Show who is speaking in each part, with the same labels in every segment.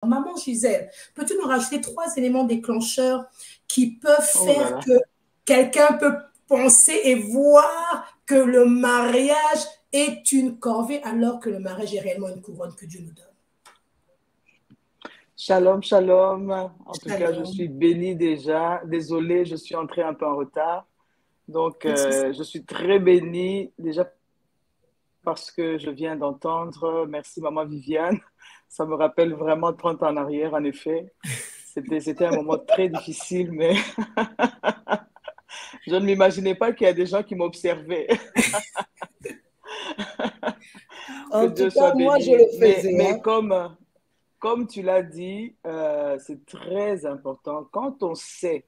Speaker 1: Maman Gisèle, peux-tu nous rajouter 3 éléments déclencheurs qui peuvent
Speaker 2: Oh là
Speaker 1: faire
Speaker 2: là.
Speaker 1: que quelqu'un peut penser et voir que le mariage est une corvée alors que le mariage est réellement une couronne que Dieu nous donne?
Speaker 2: Shalom, shalom. En tout cas, je
Speaker 1: Alors,
Speaker 2: suis bénie déjà. Désolée, je suis entrée un peu en retard. Donc,
Speaker 1: pas de souci.
Speaker 2: je suis très bénie déjà parce que je viens d'entendre. Merci, Maman Viviane. Ça me rappelle vraiment 30 ans en arrière, en effet. C'était un moment très difficile, mais je ne m'imaginais pas qu'il y a des gens qui m'observaient. Que
Speaker 3: En tout
Speaker 2: Dieu
Speaker 3: cas,
Speaker 2: soit
Speaker 3: moi, je
Speaker 2: béni.
Speaker 3: le
Speaker 2: Mais,
Speaker 3: faisais.
Speaker 2: mais
Speaker 3: Hein.
Speaker 2: comme tu l'as dit, c'est très important. Quand on sait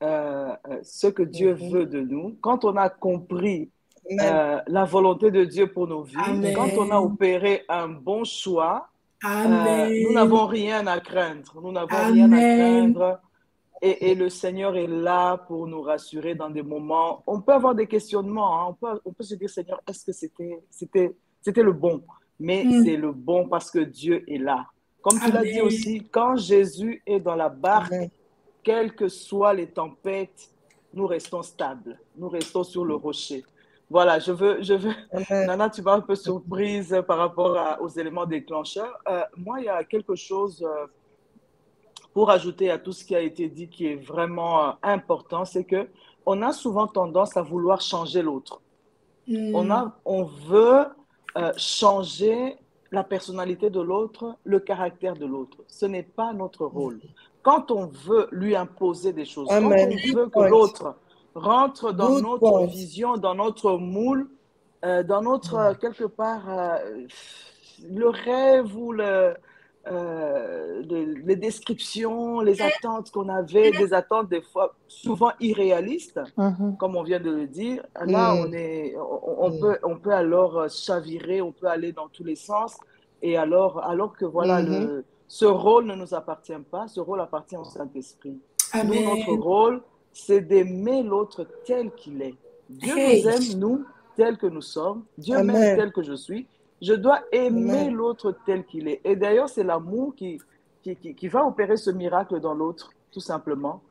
Speaker 2: ce que Dieu
Speaker 3: Mhm.
Speaker 2: veut de nous, quand on a compris
Speaker 3: Amen.
Speaker 2: la volonté de Dieu pour nos vies, quand on a
Speaker 1: Amen.
Speaker 2: opéré un bon choix, nous
Speaker 1: Amen.
Speaker 2: n'avons rien à craindre. Nous n'avons rien à
Speaker 1: Amen.
Speaker 2: craindre. Et le Seigneur est là pour nous rassurer dans des moments. On peut avoir des questionnements. Hein. On peut se dire, Seigneur, est-ce que c'était le bon? Mais c'est
Speaker 1: Mm.
Speaker 2: le bon parce que Dieu est là. Comme tu l'as dit
Speaker 1: Amen.
Speaker 2: aussi, quand Jésus est dans la barque,
Speaker 3: Amen.
Speaker 2: quelles que soient les tempêtes, nous restons stables. Nous restons sur le rocher. Voilà,
Speaker 3: Amen.
Speaker 2: Nana, tu vas un peu surprise par rapport aux éléments déclencheurs. Moi, il y a quelque chose pour ajouter à tout ce qui a été dit qui est vraiment important, c'est que on a souvent tendance à vouloir changer l'autre.
Speaker 1: Mm.
Speaker 2: On veut changer la personnalité de l'autre, le caractère de l'autre. Ce n'est pas notre rôle. Quand on veut lui imposer des choses, quand
Speaker 3: Amen.
Speaker 2: on
Speaker 3: Good
Speaker 2: veut que
Speaker 3: point.
Speaker 2: l'autre rentre dans
Speaker 3: Good
Speaker 2: notre
Speaker 3: point.
Speaker 2: vision, dans notre moule, dans notre, quelque part, le rêve ou les descriptions, les attentes qu'on avait, des attentes des fois souvent irréalistes,
Speaker 3: Mhm.
Speaker 2: comme on vient de le dire, là,
Speaker 3: Mm. Mm.
Speaker 2: on peut alors chavirer, on peut aller dans tous les sens. Et alors que voilà,
Speaker 3: Mhm.
Speaker 2: ce rôle ne nous appartient pas, ce rôle appartient au Saint-Esprit. Nous, notre
Speaker 1: Amen.
Speaker 2: rôle, c'est d'aimer l'autre tel qu'il est. Dieu nous
Speaker 1: Hey.
Speaker 2: aime, nous, tels que nous sommes. Dieu m'aime
Speaker 3: Amen.
Speaker 2: tel que je suis. Je dois aimer
Speaker 3: Amen.
Speaker 2: l'autre tel qu'il est. Et d'ailleurs, c'est l'amour qui va opérer ce miracle dans l'autre, tout simplement.